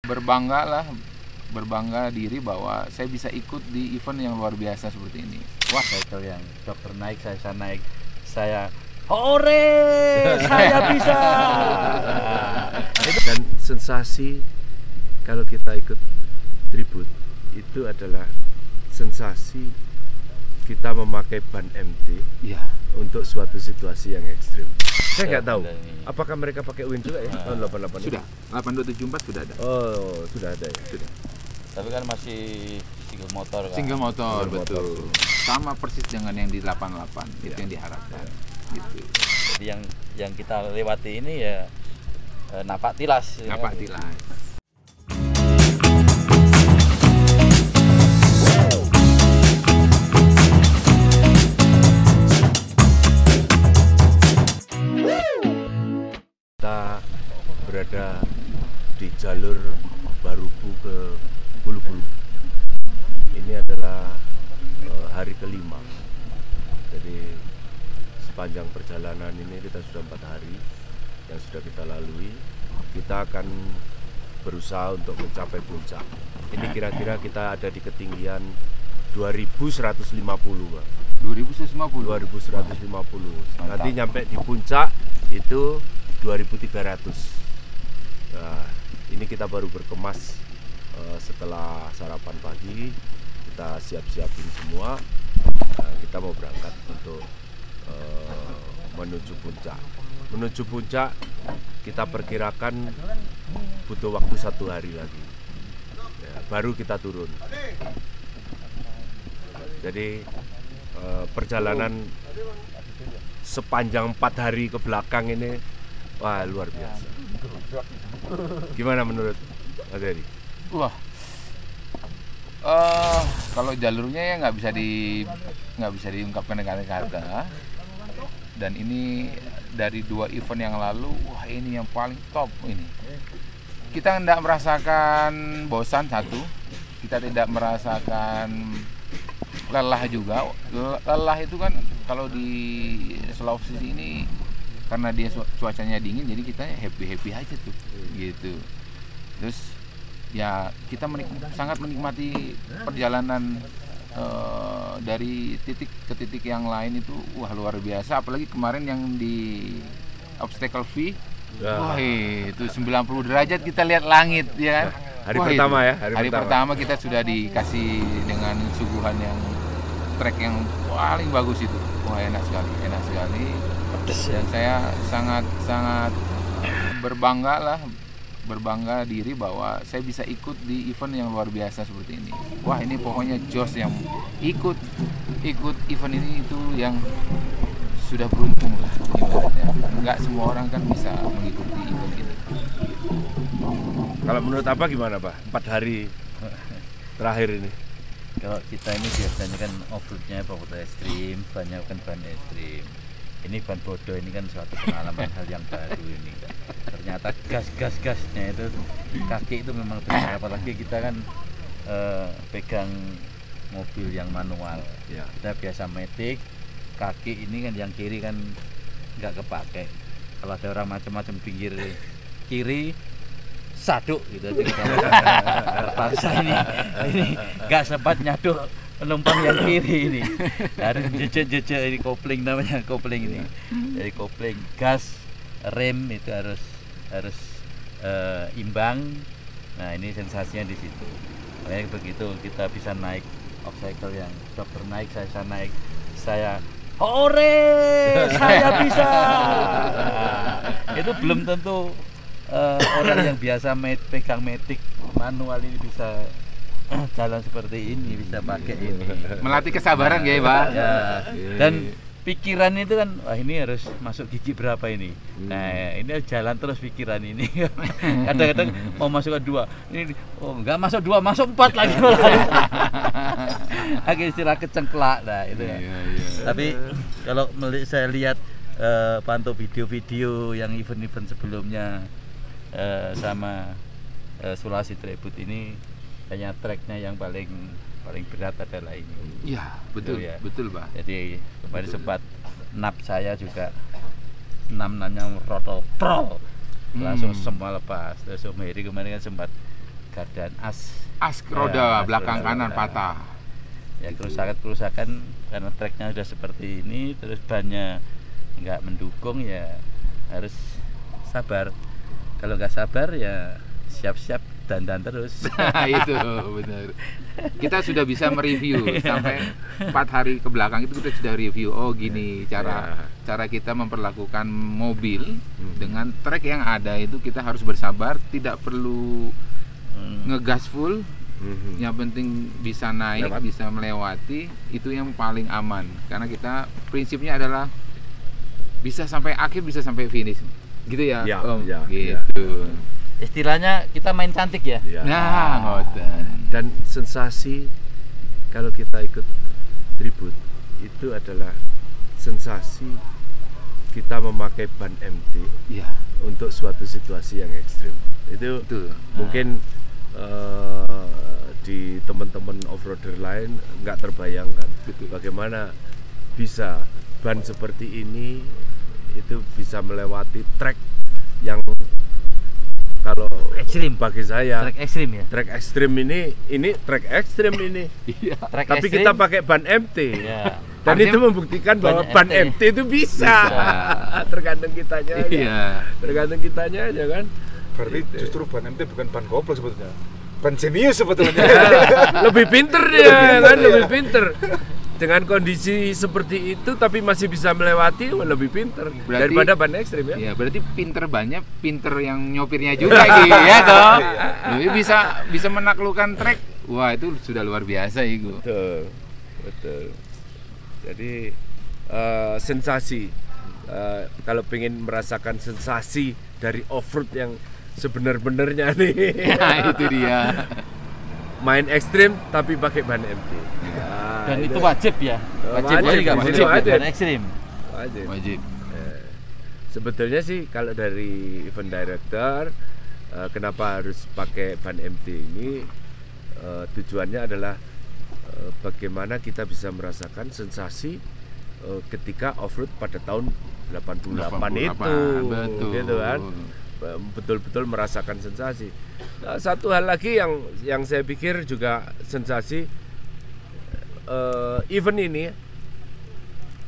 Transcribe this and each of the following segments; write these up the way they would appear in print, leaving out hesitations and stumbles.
berbangga lah, berbangga diri bahwa saya bisa ikut di event yang luar biasa seperti ini. Wah, cycle yang dokter naik, saya naik, saya hore, saya bisa. Dan sensasi kalau kita ikut tribut itu adalah sensasi kita memakai ban MT Iya. untuk suatu situasi yang ekstrim. Saya nggak tahu apakah mereka pakai Win juga ya tahun 88 Sudah, 8274 sudah ada. Oh, sudah ada ya. Sudah. Tapi kan masih single motor kan. Single motor, Single betul. motor. Sama persis dengan yang di 88, itu yang diharapkan. Gitu. Jadi yang kita lewati ini ya napak tilas. Napak ya. tilas. Kita berada di jalur Barubu ke Bulu-Bulu. Ini adalah hari kelima. Jadi sepanjang perjalanan ini kita sudah 4 hari yang sudah kita lalui. Kita akan berusaha untuk mencapai puncak. Ini kira-kira kita ada di ketinggian 2150, Pak. 2150. 2150. Mantap. Nanti nyampe di puncak itu 2300. Nah, ini kita baru berkemas setelah sarapan pagi. Kita siap-siapin semua. Nah, kita mau berangkat untuk menuju puncak. Menuju puncak kita perkirakan butuh waktu 1 hari lagi. Ya, baru kita turun. Jadi perjalanan sepanjang 4 hari ke belakang ini wah luar biasa. Gimana menurut Mas Heri? Wah, kalau jalurnya ya nggak bisa diungkapkan dengan kata. Dan ini dari 2 event yang lalu, wah ini yang paling top ini. Kita tidak merasakan bosan satu, kita tidak merasakan lelah juga. Lelah itu kan kalau di Sulawesi ini karena dia cuacanya dingin, jadi kita happy aja tuh, gitu. Terus ya kita sangat menikmati perjalanan dari titik ke titik yang lain itu, wah luar biasa. Apalagi kemarin yang di obstacle V, wah itu 90 derajat kita lihat langit, ya kan? Hari pertama ya, hari pertama kita sudah dikasih dengan suguhan yang trek yang paling bagus itu. Wah enak sekali. Dan saya sangat berbangga diri bahwa saya bisa ikut di event yang luar biasa seperti ini. Wah ini pokoknya jos yang ikut event ini itu yang sudah beruntung lah. Nggak semua orang kan bisa mengikuti event ini. Kalau menurut apa gimana Pak? 4 hari terakhir ini. Kalau kita ini biasanya kan off-roadnya off-road ekstrim, banyak kan ban ekstrim. Ini ban bodoh, ini kan suatu pengalaman hal yang baru ini kan. Ternyata gasnya itu kaki itu memang besar, apalagi kita kan pegang mobil yang manual. Ya. Kita biasa matic, kaki ini kan yang kiri kan nggak kepake. Kalau ada orang macam-macam pinggir kiri saduk gitu aja kita terpaksa ini nggak sempat nyaduk penumpang yang kiri ini, harus jejak ini kopling, namanya kopling ini. Jadi kopling, gas, rem itu harus imbang. Nah ini sensasinya di situ. Makanya begitu kita bisa naik obstacle yang dokter naik, saya naik, saya hore, saya bisa. Itu belum tentu orang yang biasa pegang metik manual ini bisa jalan seperti ini, bisa pakai ini. Melatih kesabaran ya Pak. Ya. Dan pikiran itu kan, wah ini harus masuk gigi berapa ini. Nah ini jalan terus pikiran ini. Kadang-kadang mau masuk ke 2, ini oh enggak masuk 2, masuk 4 lagi. Agak istilah kecengklak. Nah itu. Tapi kalau saya lihat pantau video-video yang event-event sebelumnya sama Sulawesi Tribut ini, hanya treknya yang paling berat adalah ini. Iya, betul, ya. Betul, Pak. Jadi kemarin sempat nap saya juga nanya throttle pro, langsung semua lepas. Terus Om Heri kemarin kan sempat keadaan as roda as belakang roda. kanan patah. Ya kerusakan karena treknya udah seperti ini, terus bannya nggak mendukung, ya harus sabar. Kalau nggak sabar ya siap-siap dandan terus. Itu benar. Kita sudah bisa mereview sampai 4 hari ke belakang itu kita sudah review. Oh gini cara kita memperlakukan mobil dengan trek yang ada itu, kita harus bersabar, tidak perlu ngegas full. Yang penting bisa naik, bisa melewati, itu yang paling aman. Karena kita prinsipnya adalah bisa sampai akhir, bisa sampai finish. Gitu ya, Ya, Om. ya, Gitu. Istilahnya kita main cantik ya. Ya. Nah, ngoten. Dan sensasi kalau kita ikut tribut itu adalah sensasi kita memakai ban MT Iya, untuk suatu situasi yang ekstrim. Itu betul. mungkin di teman-teman off-roader lain nggak terbayangkan Betul. bagaimana bisa ban seperti ini itu bisa melewati trek yang kalau Ekstrim. bagi saya Trek ekstrim ya. trek ekstrim ini trek ekstrim ini. Iya. Trek Tapi ekstrim, kita pakai ban MT. ya. Dan Artinya itu membuktikan bahwa ban ban MT. MT itu bisa. Bisa. Tergantung kitanya aja. Iya. Tergantung kitanya aja kan. Berarti Gitu. justru ban MT bukan ban goblok sebetulnya. Ban jenius sebetulnya. Lebih pinter dia kan, lebih pinter. Dengan kondisi seperti itu tapi masih bisa melewati, lebih pinter Berarti- daripada ban ekstrim ya. Iya, berarti pinter banyak, pinter yang nyopirnya juga gitu ya toh. Jadi bisa menaklukkan trek. Wah, itu sudah luar biasa itu. Betul, betul. Jadi sensasi, kalau pengen merasakan sensasi dari off-road yang sebenar-benarnya nih, Nah, itu dia. main ekstrim tapi pakai ban MT. Nah, Dan itu wajib ya. Wajib, Wajib, jadi nggak wajib, boleh wajib. ban ekstrim. wajib. Wajib. Sebetulnya sih kalau dari event director, kenapa harus pakai ban MT ini, tujuannya adalah bagaimana kita bisa merasakan sensasi ketika off-road pada tahun 88 itu, betul. gitu kan, betul-betul merasakan sensasi. Nah, satu hal lagi yang saya pikir juga sensasi, event ini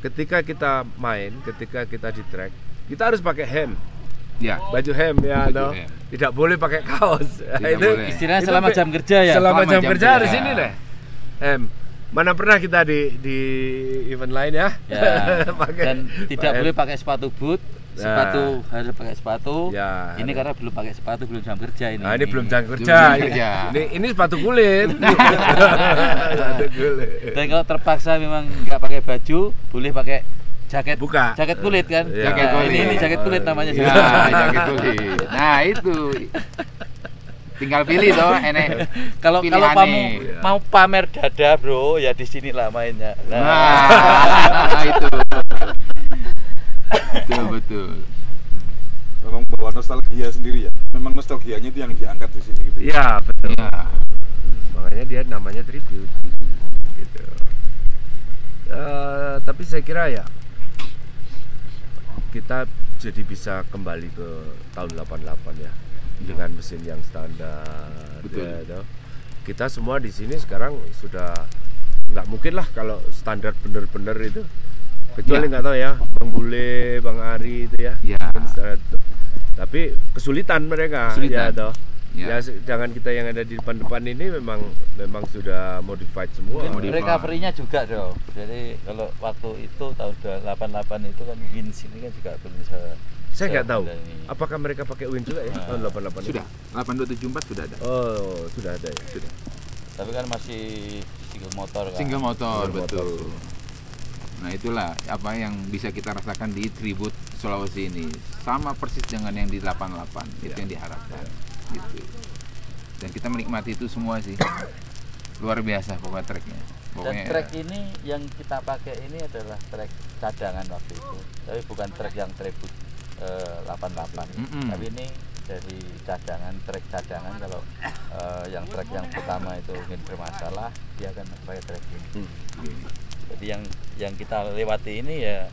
ketika kita main, ketika kita di track, kita harus pakai hem, Ya. baju hem ya, Baju no? hem. Tidak boleh pakai kaos. Tidak boleh. Istilahnya itu selama jam kerja ya. Selama jam kerja harus kerja. ini deh. Hem. Mana pernah kita di event lain ya? Ya. Pakai Dan tidak hem. boleh pakai sepatu boot. Sepatu harus pakai sepatu. Ya, Ini harus. karena belum pakai sepatu, belum jam kerja ini. Nah, ini belum jam Belum kerja. jam kerja. Ini sepatu kulit. Sepatu kulit. Dan kalau terpaksa memang nggak pakai baju, boleh pakai jaket. Buka. Jaket kulit kan? Ya. Jaket kulit. Ini jaket kulit namanya. Ya, jaket kulit. Nah, itu. Tinggal pilih toh, enek. Kalau Pilihannya. kamu mau pamer dada, bro, ya di sinilah mainnya. Nah, itu. Betul. Memang bawa nostalgia sendiri ya. Memang nostalgianya itu yang diangkat di sini gitu. Iya, betul. Ya. Makanya dia namanya tribute. Gitu. Tapi saya kira ya kita jadi bisa kembali ke tahun 88 ya, dengan mesin yang standar. Betul. Ya, toh. Kita semua di sini sekarang sudah nggak mungkin lah kalau standar bener-bener itu, kecuali Ya. nggak tahu ya Bang Bule, Bang Ari itu ya. Ya. Mungkin standar itu. Tapi kesulitan mereka, Kesulitan. ya toh. Ya. Ya, sedangkan kita yang ada di depan-depan ini memang sudah modified semua. Modified. Recovery-nya juga dong. Jadi kalau waktu itu tahun 88 itu kan wins ini kan juga belum bisa. Saya nggak tahu. ini. Apakah mereka pakai win juga ya tahun 88 Sudah. 8274 sudah ada. Oh, sudah ada ya. Sudah. Tapi kan masih single motor kan. Single motor, Single motor. betul. Nah, itulah apa yang bisa kita rasakan di Tribut Sulawesi ini. Sama persis dengan yang di 88. Itu yang diharapkan. Gitu. Dan kita menikmati itu semua sih. Luar biasa pokoknya treknya. Dan Pokoknya trek ini yang kita pakai ini adalah trek cadangan waktu itu. Tapi bukan trek yang tribut 88. Mm-mm. Tapi ini dari cadangan, trek cadangan. Kalau yang trek yang pertama itu mungkin bermasalah, dia akan pakai trek ini. Jadi yang kita lewati ini ya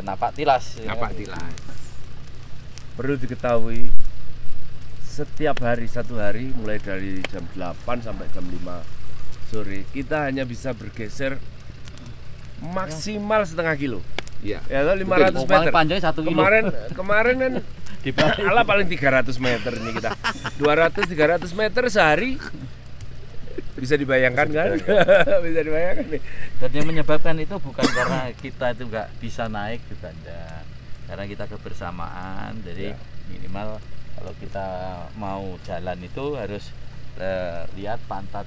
napak tilas. ya Napak kan? tilas. Perlu diketahui setiap hari, satu hari mulai dari jam 8 sampai jam 5 sore kita hanya bisa bergeser maksimal setengah kilo. Iya. Ya, toh, 500 Paling meter. panjangnya 1 kilo. Kemarin kan Di bawah. ala paling 300 meter ini kita. 200-300 meter sehari. Bisa dibayangkan kan? Bisa dibayangkan nih. Dan yang menyebabkan itu bukan karena kita itu nggak bisa naik, bukan enggak. Karena kita kebersamaan. Jadi minimal kalau kita mau jalan itu harus lihat pantat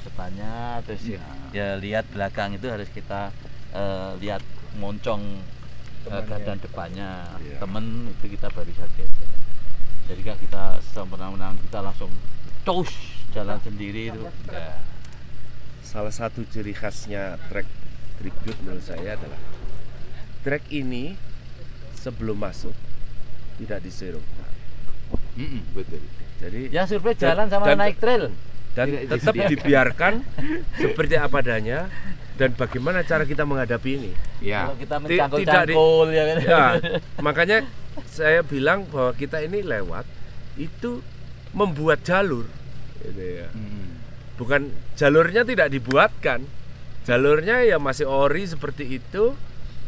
depannya, terus ya lihat belakang itu harus kita lihat moncong gardan depannya temen itu kita baru bisa geser. Jadi kan kita semena-mena kita langsung cus jalan sendiri itu enggak. Salah satu ciri khasnya trek tribute menurut saya adalah trek ini sebelum masuk tidak diseru. Betul. Jadi Ya survei jalan sama naik trail. dan Tidak tetap disediakan. dibiarkan seperti apa adanya dan bagaimana cara kita menghadapi ini. Ya. Kalau kita Tidak di- mencangkul-cangkul ya kan. Ya, makanya saya bilang bahwa kita ini lewat itu membuat jalur, gitu ya. Bukan jalurnya tidak dibuatkan, jalurnya ya masih ori seperti itu.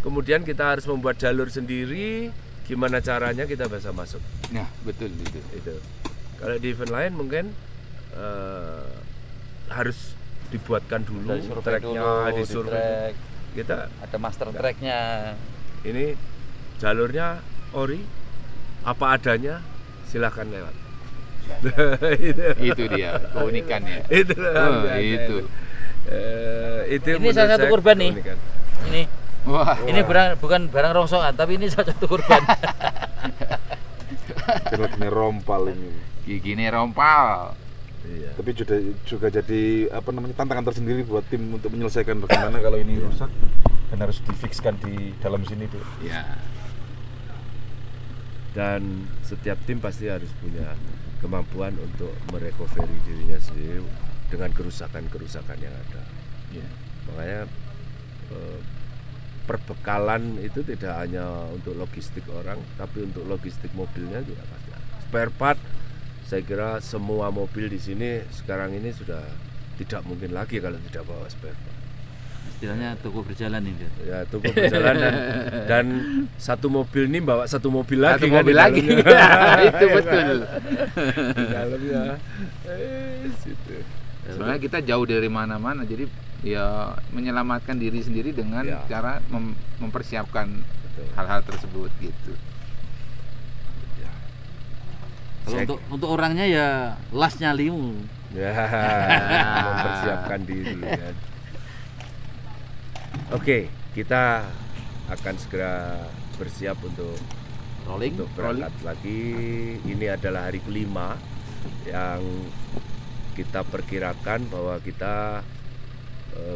Kemudian kita harus membuat jalur sendiri. Gimana caranya kita bisa masuk? Nah, betul itu. Itu. Kalau di event lain mungkin harus dibuatkan dulu Dari survei treknya, dulu, di di survei. trek. Kita Ada master tracknya. ini jalurnya ori apa adanya, silahkan lewat. Itu dia keunikannya. Itu itu. Itu Ini menurut salah satu saya kurban nih. keunikan. Ini Wah, ini bukan barang rongsokan, tapi ini salah satu kurban. Kena rompal ini. gini rompal. Iya. Tapi juga jadi apa namanya tantangan tersendiri buat tim untuk menyelesaikan bagaimana kalau ini rusak dan harus difikskan di dalam sini tuh. Ya. Dan setiap tim pasti harus punya kemampuan untuk merecovery dirinya sendiri dengan kerusakan-kerusakan yang ada. Ya. Makanya perbekalan itu tidak hanya untuk logistik orang, tapi untuk logistik mobilnya juga pasti ada. Spare part, saya kira semua mobil di sini sekarang ini sudah tidak mungkin lagi kalau tidak bawa spare part. Istilahnya toko berjalan ini. Ya, toko berjalan dan satu mobil ini bawa satu mobil lagi. Satu kan mobil di lagi. dalamnya. Itu betul. Di dalamnya. Situ. Soalnya kita jauh dari mana-mana, jadi ya menyelamatkan diri sendiri dengan Ya. cara mempersiapkan Betul. hal-hal tersebut gitu. Ya. Kalau Saya- untuk orangnya ya lasnya limu. Ya, mempersiapkan diri kan. Oke, kita akan segera bersiap untuk Rolling. berangkat lagi. Ini adalah hari kelima yang kita perkirakan bahwa kita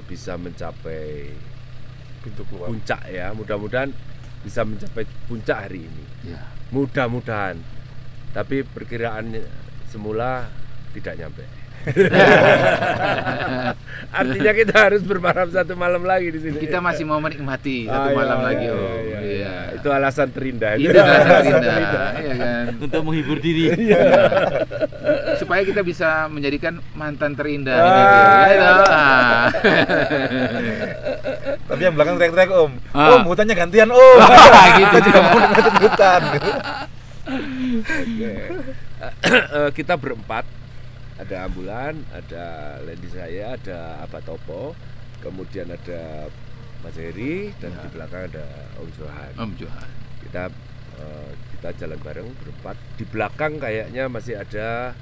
bisa mencapai Pintu keluar. puncak ya. Mudah-mudahan bisa mencapai puncak hari ini. Ya. Mudah-mudahan. Tapi perkiraan semula tidak nyampe. Artinya kita harus bermalam satu malam lagi di sini. Kita masih mau menikmati satu Iya, malam iya, lagi, iya, Om. iya, Iya. iya. Itu alasan terindah. Itu alasan indah, iya kan. Untuk menghibur diri. Supaya kita bisa menjadikan mantan terindah Ah, ini. iya. Ya, ah. Tapi yang belakang teriak-teriak Om. Ah. Om, hutannya gantian Om. Gitu juga mau menutup hutan. Kita berempat, ada ambulan, ada Lendi saya, ada Abah Topo, kemudian ada Mas Heri, dan di belakang ada Om Johan. Om Johan. Kita jalan bareng berempat. Di belakang kayaknya masih ada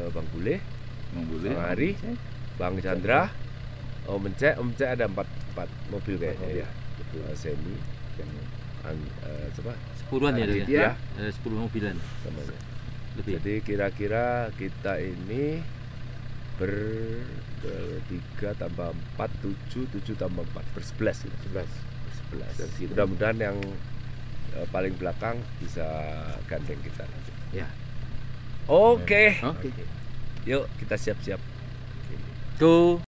Bang Bule, Bang Bule. Bang Hari, Bang Chandra, Om Encek. Om Encek ada empat mobil kayaknya ya. Semi, siapa? 10-an ya, Adit, Dek, ya? ya. Ada 10 mobilan Namanya. lebih. Jadi kira-kira kita ini bertiga tambah 4, 7 tambah 4, ber-11 gitu. 11. Mudah-mudahan yang paling belakang bisa gandeng kita. Ya. Oke. Oke. Yuk kita siap-siap. Go.